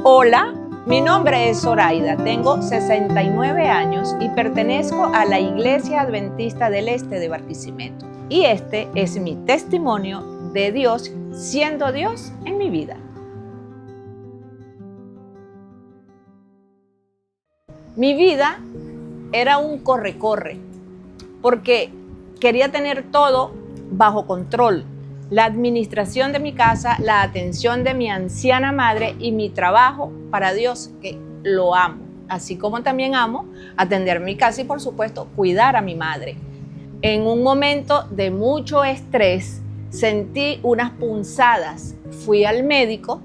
Hola, mi nombre es Zoraida, tengo 69 años y pertenezco a la Iglesia Adventista del Este de Barquisimeto. Y este es mi testimonio de Dios siendo Dios en mi vida. Mi vida era un corre-corre, porque quería tener todo bajo control. La administración de mi casa, la atención de mi anciana madre y mi trabajo para Dios, que lo amo. Así como también amo atender mi casa y, por supuesto, cuidar a mi madre. En un momento de mucho estrés, sentí unas punzadas. Fui al médico.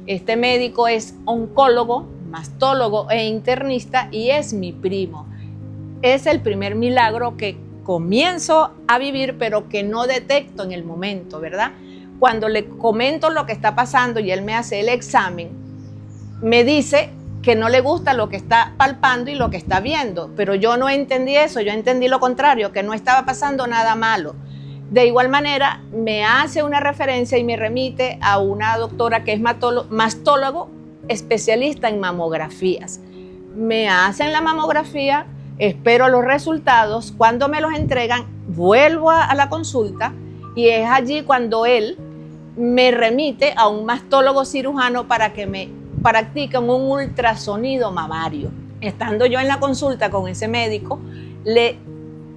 Este médico es oncólogo, mastólogo e internista y es mi primo. Es el primer milagro que comienzo a vivir, pero que no detecto en el momento, ¿verdad? Cuando le comento lo que está pasando y él me hace el examen, me dice que no le gusta lo que está palpando y lo que está viendo, pero yo no entendí eso, yo entendí lo contrario, que no estaba pasando nada malo. De igual manera, me hace una referencia y me remite a una doctora que es mastólogo, especialista en mamografías. Me hacen la mamografía, espero los resultados, cuando me los entregan, vuelvo a la consulta y es allí cuando él me remite a un mastólogo cirujano para que me practiquen un ultrasonido mamario. Estando yo en la consulta con ese médico, le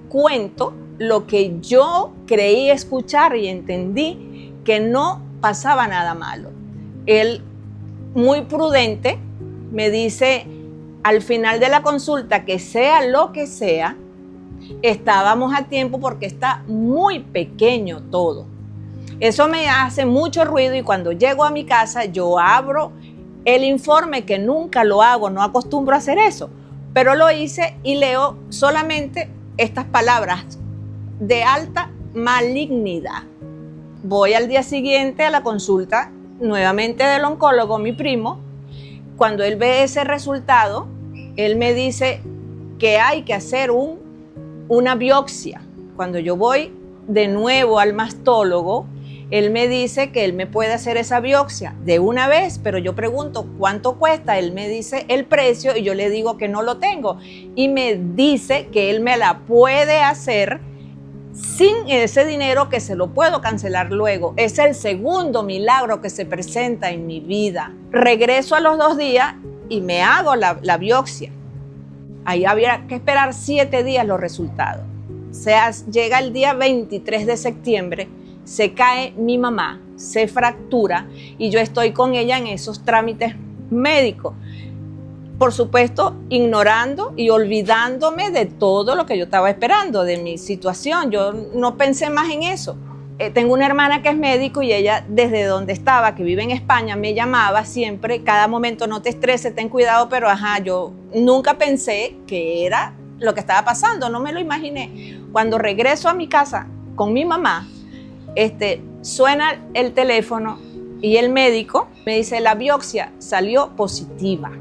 cuento lo que yo creí escuchar y entendí que no pasaba nada malo. Él, muy prudente, me dice al final de la consulta que sea lo que sea, estábamos a tiempo porque está muy pequeño todo. Eso me hace mucho ruido y cuando llego a mi casa yo abro el informe, que nunca lo hago, no acostumbro a hacer eso, pero lo hice y leo solamente estas palabras: de alta malignidad. Voy al día siguiente a la consulta nuevamente del oncólogo, mi primo. Cuando él ve ese resultado, él me dice que hay que hacer una biopsia. Cuando yo voy de nuevo al mastólogo, él me dice que él me puede hacer esa biopsia de una vez, pero yo pregunto cuánto cuesta. Él me dice el precio y yo le digo que no lo tengo. Y me dice que él me la puede hacer sin ese dinero, que se lo puedo cancelar luego. Es el segundo milagro que se presenta en mi vida. Regreso a los 2 días y me hago la biopsia. Ahí había que esperar 7 días los resultados. O sea, llega el día 23 de septiembre, se cae mi mamá, se fractura y yo estoy con ella en esos trámites médicos. Por supuesto, ignorando y olvidándome de todo lo que yo estaba esperando, de mi situación. Yo no pensé más en eso. Tengo una hermana que es médico y ella, desde donde estaba, que vive en España, me llamaba siempre, cada momento: no te estreses, ten cuidado, pero yo nunca pensé que era lo que estaba pasando, no me lo imaginé. Cuando regreso a mi casa con mi mamá, suena el teléfono y el médico me dice: la biopsia salió positiva.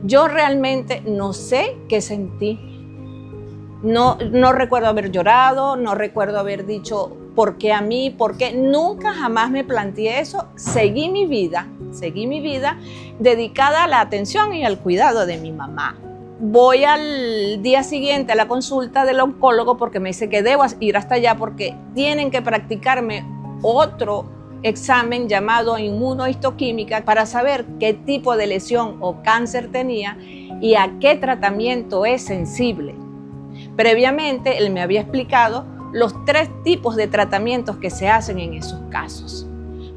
Yo realmente no sé qué sentí. No recuerdo haber llorado, no recuerdo haber dicho ¿por qué a mí? ¿Por qué? Nunca jamás me planteé eso. Seguí mi vida dedicada a la atención y al cuidado de mi mamá. Voy al día siguiente a la consulta del oncólogo porque me dice que debo ir hasta allá porque tienen que practicarme otro examen llamado inmunohistoquímica para saber qué tipo de lesión o cáncer tenía y a qué tratamiento es sensible. Previamente, él me había explicado los 3 tipos de tratamientos que se hacen en esos casos.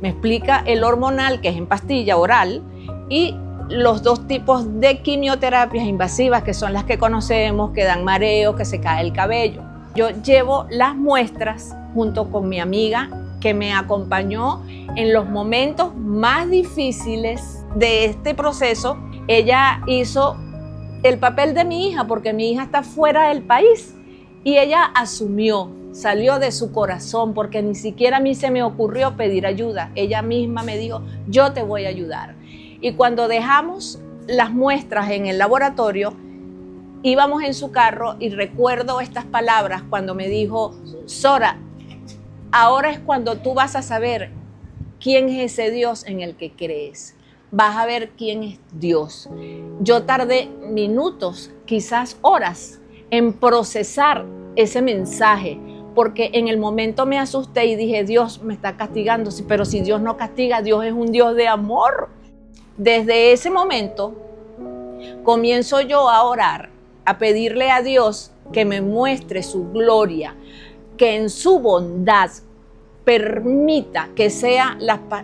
Me explica el hormonal, que es en pastilla oral, y los 2 tipos de quimioterapias invasivas, que son las que conocemos, que dan mareo, que se cae el cabello. Yo llevo las muestras junto con mi amiga que me acompañó en los momentos más difíciles de este proceso. Ella hizo el papel de mi hija porque mi hija está fuera del país y ella asumió, salió de su corazón porque ni siquiera a mí se me ocurrió pedir ayuda. Ella misma me dijo: yo te voy a ayudar. Y cuando dejamos las muestras en el laboratorio, íbamos en su carro y recuerdo estas palabras cuando me dijo: Zora, ahora es cuando tú vas a saber quién es ese Dios en el que crees. vas a ver quién es Dios. Yo tardé minutos, quizás horas, en procesar ese mensaje, porque en el momento me asusté y dije, Dios me está castigando, pero si Dios no castiga, Dios es un Dios de amor. Desde ese momento comienzo yo a orar, a pedirle a Dios que me muestre su gloria, que en su bondad permita que sea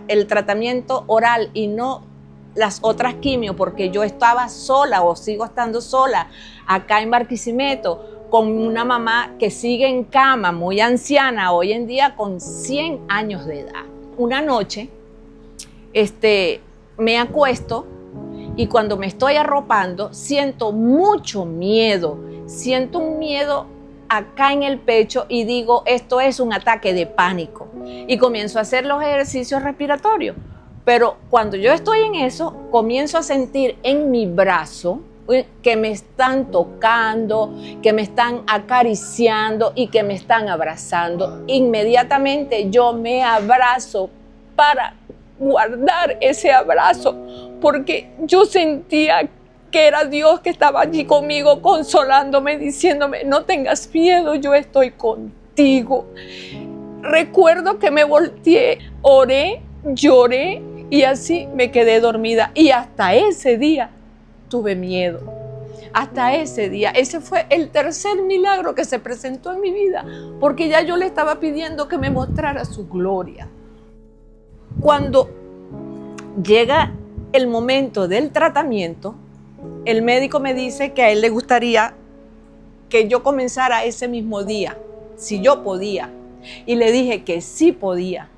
el tratamiento oral y no las otras quimio, porque yo estaba sola o sigo estando sola acá en Barquisimeto con una mamá que sigue en cama, muy anciana, hoy en día con 100 años de edad. Una noche me acuesto y cuando me estoy arropando siento mucho miedo, siento un miedo acá en el pecho y digo, esto es un ataque de pánico, y comienzo a hacer los ejercicios respiratorios. Pero cuando yo estoy en eso, comienzo a sentir en mi brazo que me están tocando, que me están acariciando y que me están abrazando. Inmediatamente yo me abrazo para guardar ese abrazo, porque yo sentía que era Dios que estaba allí conmigo, consolándome, diciéndome, no tengas miedo, yo estoy contigo. Recuerdo que me volteé, oré, lloré y así me quedé dormida. Y hasta ese día tuve miedo. Hasta ese día. Ese fue el tercer milagro que se presentó en mi vida, porque ya yo le estaba pidiendo que me mostrara su gloria. Cuando llega el momento del tratamiento, el médico me dice que a él le gustaría que yo comenzara ese mismo día, si yo podía. Y le dije que sí podía.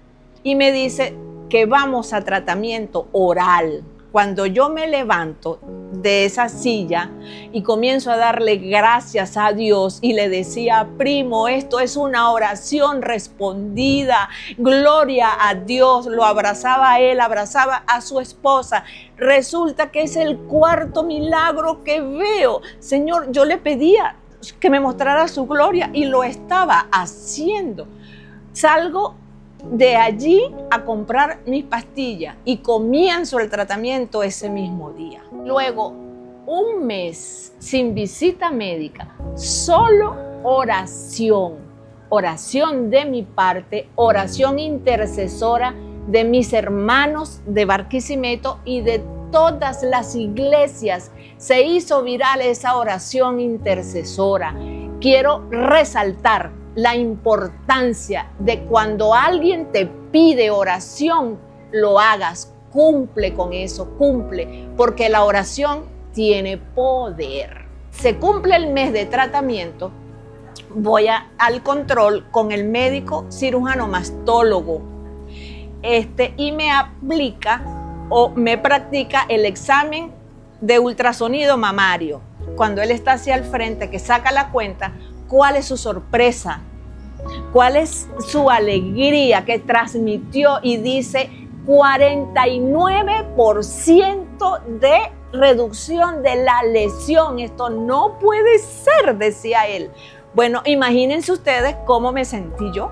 Y me dice que vamos a tratamiento oral. Cuando yo me levanto de esa silla y comienzo a darle gracias a Dios y le decía, primo, esto es una oración respondida, gloria a Dios, lo abrazaba a él, abrazaba a su esposa. Resulta que es el cuarto milagro que veo. Señor, yo le pedía que me mostrara su gloria y lo estaba haciendo. Salgo de allí a comprar mis pastillas y comienzo el tratamiento ese mismo día. Luego, un mes sin visita médica, solo oración. Oración de mi parte, oración intercesora de mis hermanos de Barquisimeto y de todas las iglesias. Se hizo viral esa oración intercesora. Quiero resaltar la importancia de cuando alguien te pide oración, lo hagas, cumple con eso, cumple, porque la oración tiene poder. Se cumple el mes de tratamiento, voy al control con el médico cirujano mastólogo, y me aplica o me practica el examen de ultrasonido mamario. Cuando él está hacia el frente, que saca la cuenta, ¿cuál es su sorpresa? ¿Cuál es su alegría que transmitió? Y dice 49% de reducción de la lesión. Esto no puede ser, decía él. Bueno, imagínense ustedes cómo me sentí yo.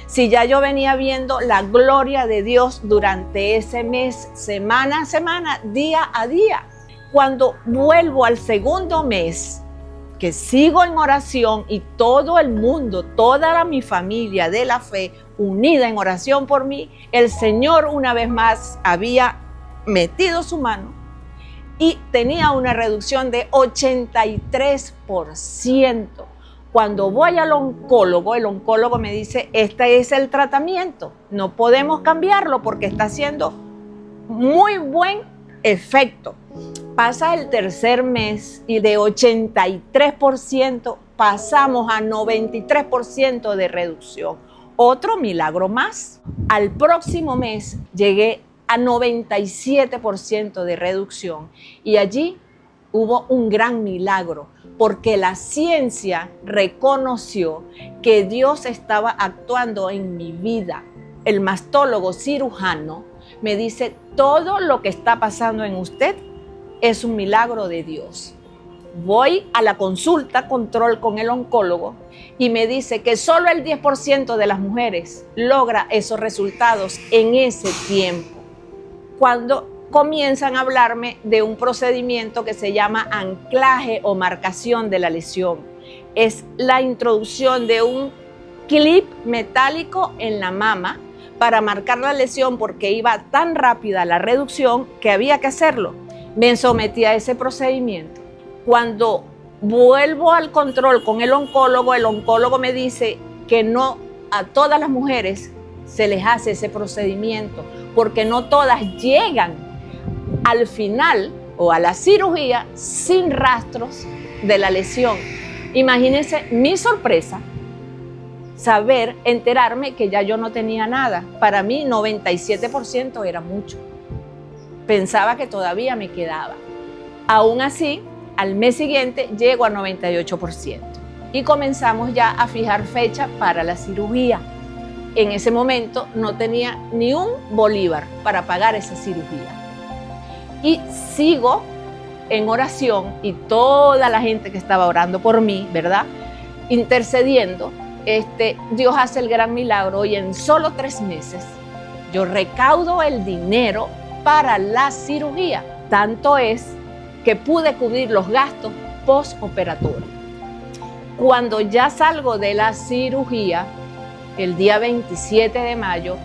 Si ya yo venía viendo la gloria de Dios durante ese mes, semana a semana, día a día. Cuando vuelvo al segundo mes, que sigo en oración y todo el mundo, toda mi familia de la fe unida en oración por mí, el Señor una vez más había metido su mano y tenía una reducción de 83%. Cuando voy al oncólogo, el oncólogo me dice, este es el tratamiento, no podemos cambiarlo porque está haciendo muy buen efecto. Pasa el tercer mes y de 83% pasamos a 93% de reducción. Otro milagro más. Al próximo mes llegué a 97% de reducción y allí hubo un gran milagro porque la ciencia reconoció que Dios estaba actuando en mi vida. El mastólogo cirujano me dice, todo lo que está pasando en usted es un milagro de Dios. Voy a la consulta, control con el oncólogo y me dice que solo el 10% de las mujeres logra esos resultados en ese tiempo. Cuando comienzan a hablarme de un procedimiento que se llama anclaje o marcación de la lesión. Es la introducción de un clip metálico en la mama para marcar la lesión, porque iba tan rápida la reducción que había que hacerlo. Me sometí a ese procedimiento. Cuando vuelvo al control con el oncólogo me dice que no a todas las mujeres se les hace ese procedimiento, porque no todas llegan al final o a la cirugía sin rastros de la lesión. Imagínense mi sorpresa, enterarme que ya yo no tenía nada. Para mí 97% era mucho. Pensaba que todavía me quedaba. Aún así, al mes siguiente llego a 98% y comenzamos ya a fijar fecha para la cirugía. En ese momento no tenía ni un bolívar para pagar esa cirugía. Y sigo en oración, y toda la gente que estaba orando por mí, ¿verdad?, intercediendo, Dios hace el gran milagro y en solo 3 meses yo recaudo el dinero para la cirugía. Tanto es que pude cubrir los gastos postoperatorios. Cuando ya salgo de la cirugía, el día 27 de mayo,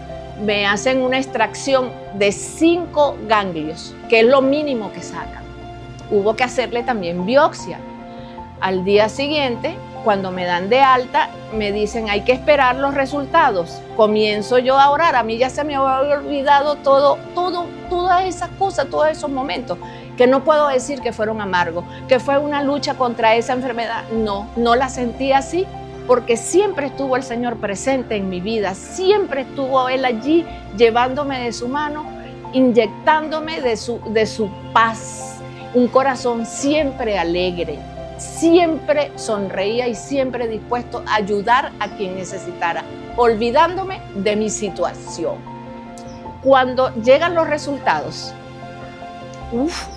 me hacen una extracción de 5 ganglios, que es lo mínimo que sacan. Hubo que hacerle también biopsia. Al día siguiente, cuando me dan de alta, me dicen hay que esperar los resultados. Comienzo yo a orar. A mí ya se me había olvidado todas esas cosas, todos esos momentos, que no puedo decir que fueron amargos, que fue una lucha contra esa enfermedad. No la sentí así, porque siempre estuvo el Señor presente en mi vida, siempre estuvo Él allí llevándome de su mano, inyectándome de su paz, un corazón siempre alegre, siempre sonreía y siempre dispuesto a ayudar a quien necesitara, olvidándome de mi situación. Cuando llegan los resultados,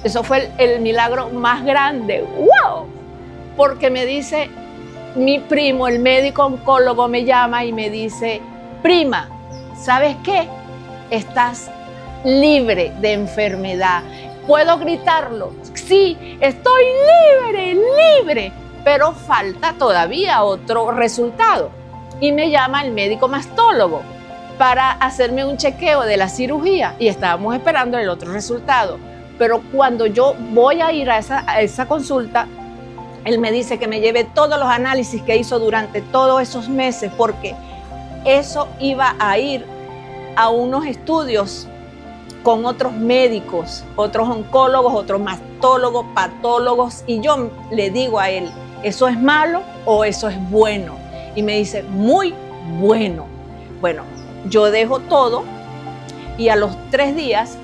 eso fue el milagro más grande, ¡wow! Porque me dice mi primo, el médico oncólogo, me llama y me dice: prima, ¿sabes qué? Estás libre de enfermedad. ¿Puedo gritarlo? Sí, estoy libre, pero falta todavía otro resultado. Y me llama el médico mastólogo para hacerme un chequeo de la cirugía y estábamos esperando el otro resultado. Pero cuando yo voy a ir a esa consulta, él me dice que me lleve todos los análisis que hizo durante todos esos meses, porque eso iba a ir a unos estudios con otros médicos, otros oncólogos, otros mastólogos, patólogos, y yo le digo a él, ¿eso es malo o eso es bueno? Y me dice, muy bueno. Bueno, yo dejo todo y a los 3 días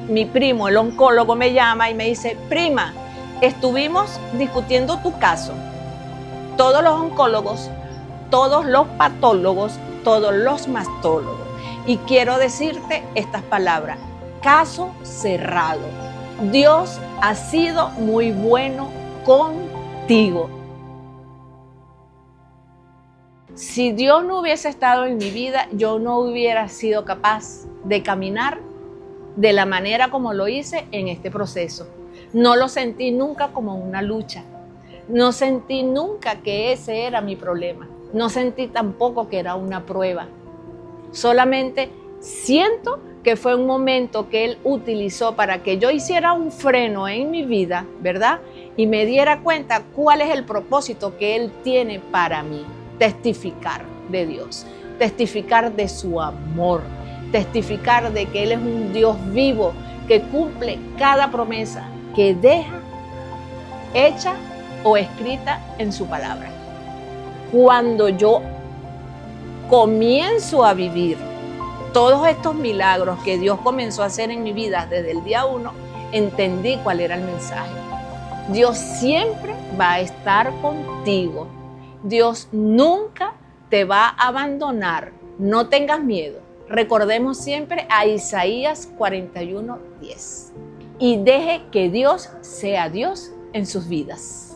mi primo, el oncólogo, me llama y me dice: prima, estuvimos discutiendo tu caso, todos los oncólogos, todos los patólogos, todos los mastólogos, y quiero decirte estas palabras: caso cerrado. Dios ha sido muy bueno contigo. Si Dios no hubiese estado en mi vida, yo no hubiera sido capaz de caminar de la manera como lo hice en este proceso. No lo sentí nunca como una lucha. No sentí nunca que ese era mi problema. No sentí tampoco que era una prueba. Solamente siento que fue un momento que Él utilizó para que yo hiciera un freno en mi vida, ¿verdad? Y me diera cuenta cuál es el propósito que Él tiene para mí. Testificar de Dios, testificar de su amor, testificar de que Él es un Dios vivo que cumple cada promesa que deja hecha o escrita en su palabra. Cuando yo comienzo a vivir todos estos milagros que Dios comenzó a hacer en mi vida desde el día 1, entendí cuál era el mensaje. Dios siempre va a estar contigo. Dios nunca te va a abandonar. No tengas miedo. Recordemos siempre a Isaías 41:10. Y deje que Dios sea Dios en sus vidas.